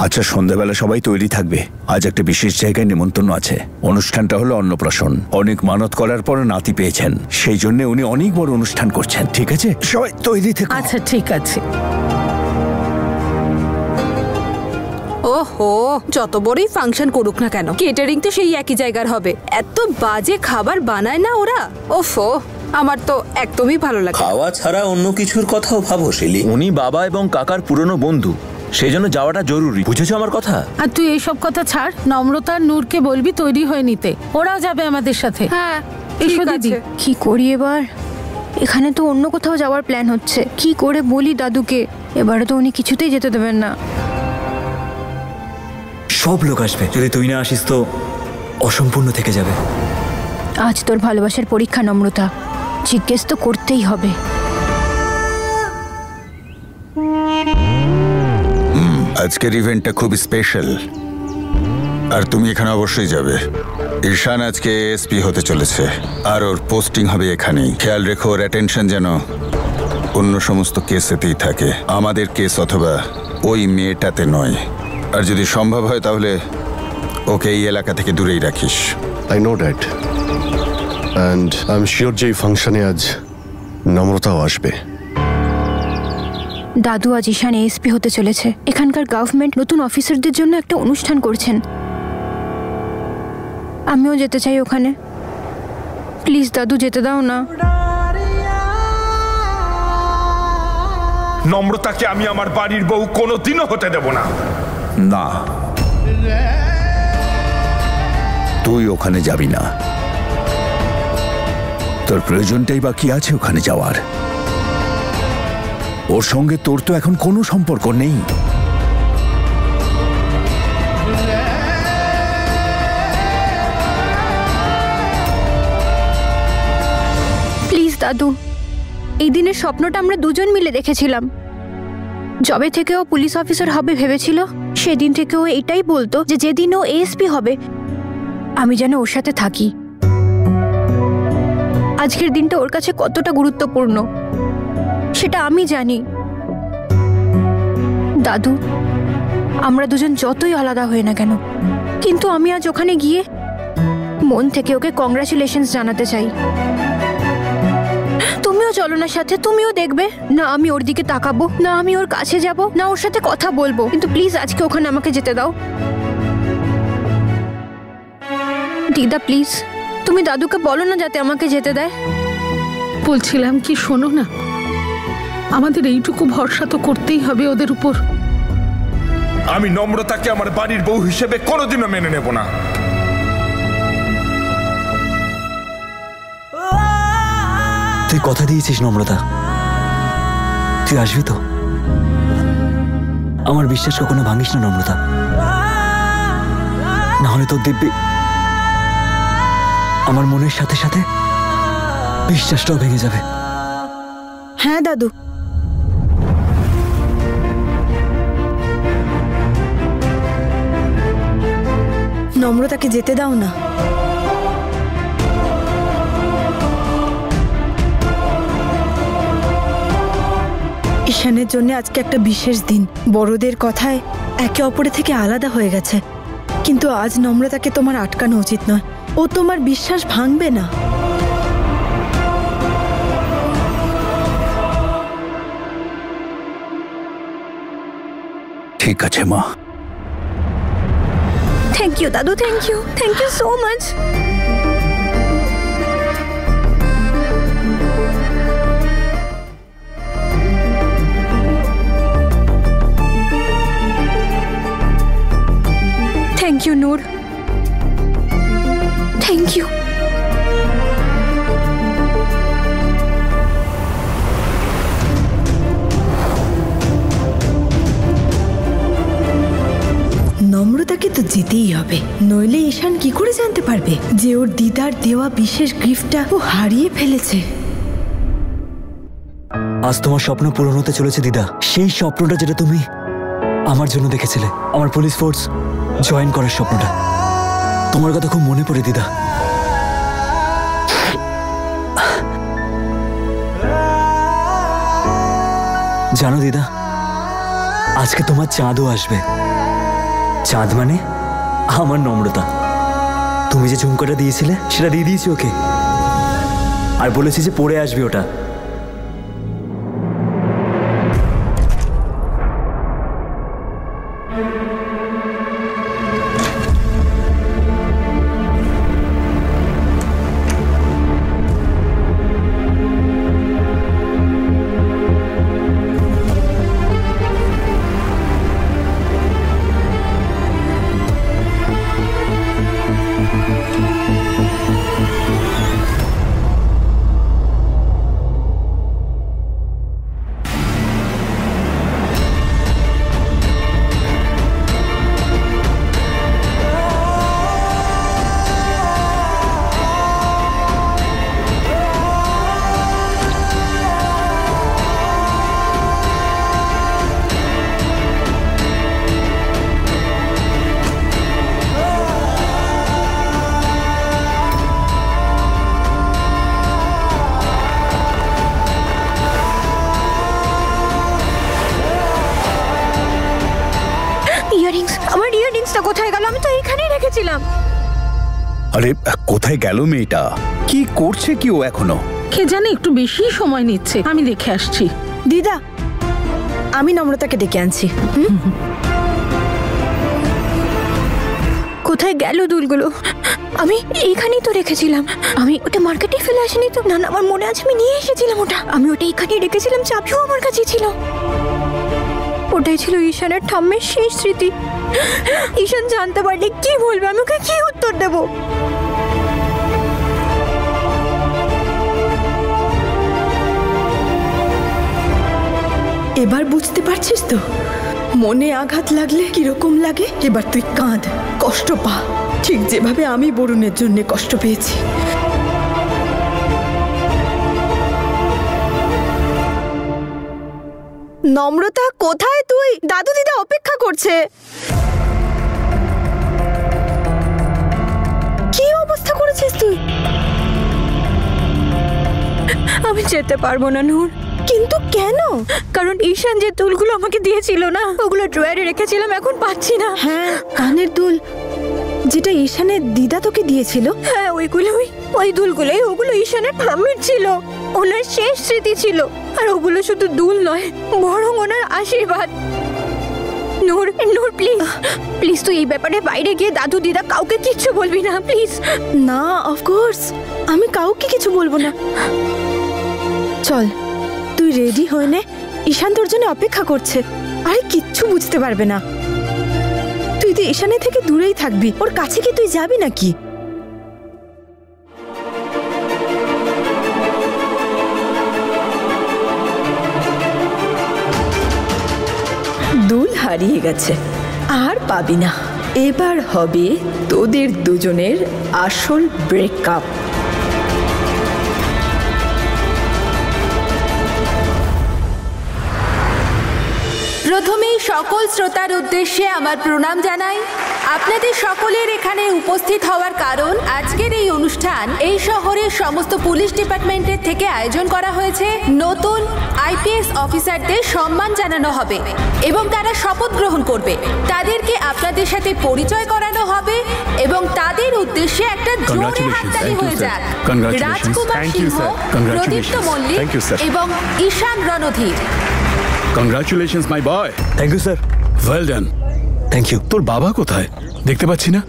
আচ্ছা, সন্ধ্যাবেলা সবাই তৈরি থাকবে। আজ একটা বিশেষ জায়গায় নিমন্ত্রণ আছে। অনুষ্ঠানটা হলো অন্নপ্রাশন। অনেক মানত করার পর নাতি পেয়েছেন, সেই জন্য উনি অনেক বড় অনুষ্ঠান করছেন। ঠিক আছে, সবাই তৈরি থেকো। আচ্ছা ঠিক আছে। ওহো, যত বড়ই ফাংশন করুক না কেন, কেটারিং তো সেই একই জায়গার হবে। এত বাজে খাবার বানায় না ওরা। ওফো, আমার তো একদমই ভালো লাগে। খাওয়া ছাড়া অন্য কিছুর কথাও ভাবো শিলি। উনি বাবা এবং কাকার পুরনো বন্ধু, সেই জন্য যাওয়াটা জরুরি। বুঝেছো আমার কথা? আর তুই এইসব কথা ছাড়, নম্রতা আর নূরকে বলবি তৈরি হয়ে নিতে, ওরাও যাবে আমাদের সাথে। হ্যাঁ, এসো ঠিক দিদি। আছে। কি করি এবার? এখানে তো অন্য কোথাও যাওয়ার প্ল্যান হচ্ছে। কি করে বলি দাদুকে? এবারে তো উনি কিছুতেই যেতে দেবেন না। সব লোক আসবে, যদি তুই না আসিস তো অসম্পূর্ণ থেকে যাবে। আজ তোর ভালোবাসার পরীক্ষা নম্রতা, জিজ্ঞেস তো করতেই হবে। আজকের ইভেন্টটা খুব স্পেশাল, আর তুমি এখানে অবশ্যই যাবে। ঈশান আজকে এসপি হতে চলেছে, আর ওর পোস্টিং হবে এখানেই। খেয়াল রেখো ওর অ্যাটেনশন যেন অন্য সমস্ত কেসেতেই থাকে, আমাদের কেস অথবা ওই মেয়েটাতে নয়। আর যদি সম্ভব হয় তাহলে ওকে এই এলাকা থেকে দূরেই রাখিস। I know dad, and I am sure যে এই ফাংশনে আজ নম্রতাও আসবে। দাদু আজ ঈশান এসপি হতে চলেছে। এখানকার গভর্নমেন্ট নতুন অফিসারদের জন্য একটা অনুষ্ঠান করছেন। আমিও যেতে চাই ওখানে। প্লিজ দাদু, যেতে দাও না। নম্রতাকে আমি আমার বাড়ির বউ কোনোদিনও হতে দেব না। না, তুই ওখানে যাবি না। তোর প্রয়োজনটাই বা কি আছে ওখানে যাওয়ার? ওর সঙ্গে তোর তো এখন কোনো সম্পর্ক নেই। প্লিজ দাদু, এই দিনের স্বপ্নটা আমরা দুজন মিলে দেখেছিলাম। যবে থেকে ও পুলিশ অফিসার হবে ভেবেছিল, সেদিন থেকে ও এটাই বলতো যে যেদিন ও এএসপি হবে আমি যেন ওর সাথে থাকি। আজকের দিনটা ওর কাছে কতটা গুরুত্বপূর্ণ সেটা আমি জানি। দাদু, আমরা দুজন যতই আলাদা হই না কেন, কিন্তু আমি আজ ওখানে গিয়ে মন থেকে ওকে কংগ্রাচুলেশনস জানাতে চাই। তুমিও চলো না সাথে, তুমিও দেখবে। না আমি ওর দিকে তাকাবো, না আমি ওর কাছে যাব, না ওর সাথে কথা বলবো, কিন্তু প্লিজ আজকে ওখানে আমাকে যেতে দাও। দিদা প্লিজ, তুমি দাদুকে বলো না যাতে আমাকে যেতে দেয়। বলছিলাম কি, শোনো না, আমাদের এইটুকু ভরসা তো করতেই হবে ওদের উপর। আমি নম্রতাকে আমার বাড়ির বউ হিসেবে কোনোদিনও মেনে নেব না। তুই কথা দিয়েছিস নম্রতা, তুই আসবি তো? আমার বিশ্বাস কখনো ভাঙিস না নম্রতা, না হলে তোর দিব্যি আমার মনের সাথে সাথে বিশ্বাসটাও ভেঙে যাবে। হ্যাঁ দাদু। নম্রতাকে যেতে দাও না। ঈশানের জন্য আজকে একটা বিশেষ দিন। বড়দের কথায় একে অপরের থেকে আলাদা হয়ে গেছে, কিন্তু আজ নম্রতাকে তোমার আটকানো উচিত নয়। ও তোমার বিশ্বাস ভাঙবে না। ঠিক আছে মা। থ্যাংক ইউ দাদু, thank you, thank you so much. Thank you Noor, thank you. নম্রতাকে তো যেতেই হবে, নইলে ঈশান কি করে জানতে পারবে যে ওর দিদার দেওয়া বিশেষ গিফটটা ও হারিয়ে ফেলেছে। আজ তোমার স্বপ্ন পূরণ হতে চলেছে দিদা, সেই স্বপ্নটা যেটা তুমি আমার জন্য দেখেছিলে, আমার পুলিশ ফোর্স জয়েন করার স্বপ্নটা। তোমার কথা খুব মনে পড়ে দিদা। জানো দিদা, আজকে তোমার চাঁদও আসবে। চাঁদ মানে আমার নম্রতা। তুমি যে ঝুমকাটা দিয়েছিলে সেটা দিয়ে দিয়েছি ওকে, আর বলেছি যে পরে আসবে ওটা। আমার ইয়াররিংসটা কোথায় গেল? আমি তো এখানেই রেখেছিলাম। আরে কোথায় গেল মেয়েটা? কি করছে কি ও এখনো? কে জানে, একটু বেশি সময় নিচ্ছে। আমি দেখে আসছি। দিদা, আমি নম্রতাকে ডেকে আনছি। কোথায় গেল দুলগুলো? আমি এইখানেই তো রেখেছিলাম। আমি ওটা মার্কেটে ফেলে আসিনি তো। না, আমার মনে আছে আমি নিয়ে এসেছিলাম ওটা। আমি ওটা এইখানেই রেখেছিলাম, চাবিও আমার কাছেই ছিল। ওটাই ছিল ঈশানের ঠাম্মের শেষ স্মৃতি। ঈশান জানতে পারলে কি বলবে? আমি ওকে কি উত্তর দেব? এবার বুঝতে পারছিস তো মনে আঘাত লাগলে কিরকম লাগে? এবার তুই কাঁদ, কষ্ট পা, ঠিক যেভাবে আমি বরুণের জন্য কষ্ট পেয়েছি। নম্রতা, কোথায় তুই? দাদু দিদা অপেক্ষা করছে। কি অবস্থা করেছিস তুই? আমি যেতে পারবো না নূর। কিন্তু কেন? কারণ ঈশান যে দুলগুলো আমাকে দিয়েছিল না, ওগুলো ড্রয়ারে রেখেছিলাম, এখন পাচ্ছি না। হ্যাঁ, কানের দুল যেটা ঈশানের দিদা তোকে দিয়েছিল। হ্যাঁ, ওই দুলগুলোই, ওগুলো ঈশানের ঠাম্মির ছিল, ওনার শেষ স্মৃতি ছিল। আর ওগুলো শুধু দুল নয়, বরং ওনার আশীর্বাদ। নূর, প্লিজ তুই এই ব্যাপারে বাইরে গিয়ে দাদু দিদা কাউকে কিচ্ছু বলবি না, প্লিজ। না, অফকোর্স আমি কাউকে কিছু বলবো না। চল, তুই রেডি হয়ে নে, ঈশান তোর জন্য অপেক্ষা করছে। আরে কিচ্ছু বুঝতে পারবে না। তুই তো ঈশানের থেকে দূরেই থাকবি, ওর কাছে কি তুই যাবি নাকি? দুল হারিয়ে গেছে, আর পাবি না। এবার হবে তোদের দুজনের আসল ব্রেকআপ। প্রথমেই সকল শ্রোতার উদ্দেশ্যে আমার প্রণাম জানাই। আপনাদের সকলের এখানে উপস্থিত হওয়ার কারণ, আজকের এই অনুষ্ঠান এই শহরের সমস্ত পুলিশ ডিপার্টমেন্টের থেকে আয়োজন করা হয়েছে। নতুন আইপিএস অফিসারদের সম্মান জানানো হবে এবং তারা শপথ গ্রহণ করবে। তাদেরকে আপনাদের সাথে পরিচয় করানো হবে এবং তাদের উদ্দেশ্যে একটা জোরে হাততালি হয়ে যাক। রাজকুমার সিংহ, প্রদীপ্ত মল্লিক এবং Ishan Randhir. Congratulations my boy. Thank you sir. Well done. Thank you. তোর বাবা কোথায়? দেখতে পাচ্ছি না।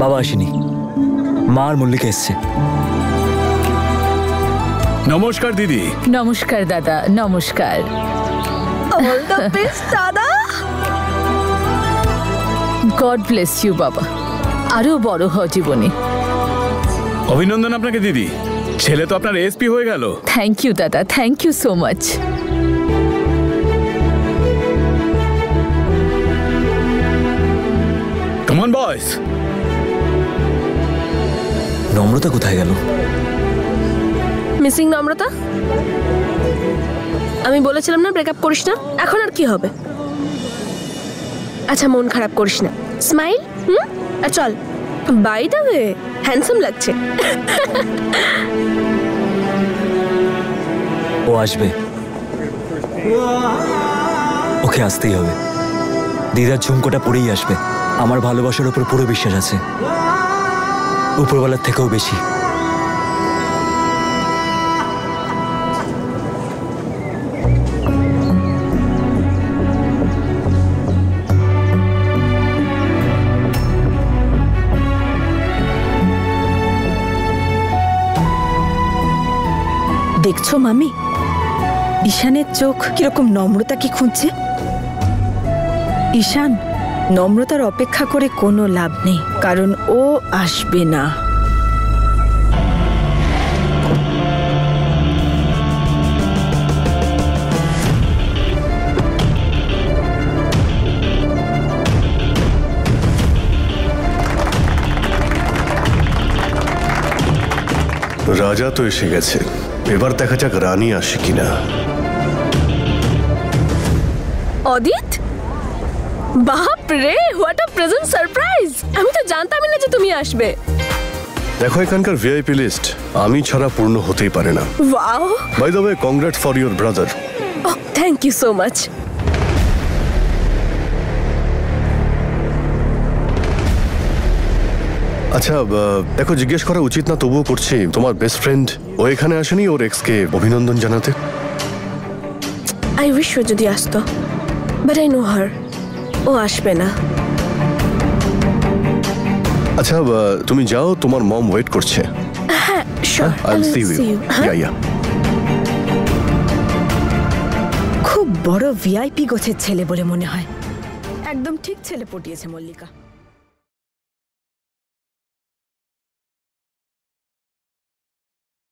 বাবা আসেনি, মা আর মল্লিকা এসছে। নমস্কার দিদি। নমস্কার দাদা, নমস্কার। অল দ্য বেস্ট দাদা। গড ব্লেস ইউ বাবা, আরো বড় হও জীবনে। অভিনন্দন আপনাকে দিদি, ছেলে তো আপনার এসপি হয়ে গেল। থ্যাংক ইউ দাদা, thank you so much. Come on boys. Namrata কোথায় গেল? মিসিং নম্রতা। আমি বলেছিলাম না ব্রেকআপ করিস না, এখন আর কি হবে? আচ্ছা, মন খারাপ করিস না, স্মাইল। আর চল, বাই দ্য ওয়ে হ্যান্ডসাম লাগছে। ও আসবে, ওকে আসতেই হবে। দিদার ঝুমকোটা পরেই আসবে। আমার ভালোবাসার উপর পুরো বিশ্বাস আছে, উপরওয়ালার থেকেও বেশি। দেখছো মামি, ঈশানের চোখ কিরকম নম্রতাকে খুঁজছে। ঈশান, নম্রতার অপেক্ষা করে কোনো লাভ নেই, কারণ ও আসবে না। রাজা তো এসে গেছে, এবার দেখা যাক রানী আসে কিনা। অদিত, বাপ রে, হোয়াট আ প্রেজেন্ট সারপ্রাইজ! আমি তো জানতামই না যে তুমি আসবে। দেখো, এখানকার ভিআইপি লিস্ট আমি ছাড়া পূর্ণ হতেই পারে না। Wow! By the way, congrats for your brother. Oh, thank you so much. আচ্ছা, দেখো, জিজ্ঞেস করা উচিত না, তবুও করছি। তোমার বেস্ট ফ্রেন্ড ও এখানে আসেনি ওর এক্সকে অভিনন্দন জানাতে? আই উইশ ও যদি আসতো, বাট আই নো হার, ও আসবে না। আচ্ছা, তুমি যাও, তোমার মম ওয়েট করছে। হ্যাঁ, sure, I will see you. Yeah খুব বড় ভিআইপি গোছের ছেলে বলে মনে হয়। একদম ঠিক ছেলে পটিয়েছে মল্লিকা।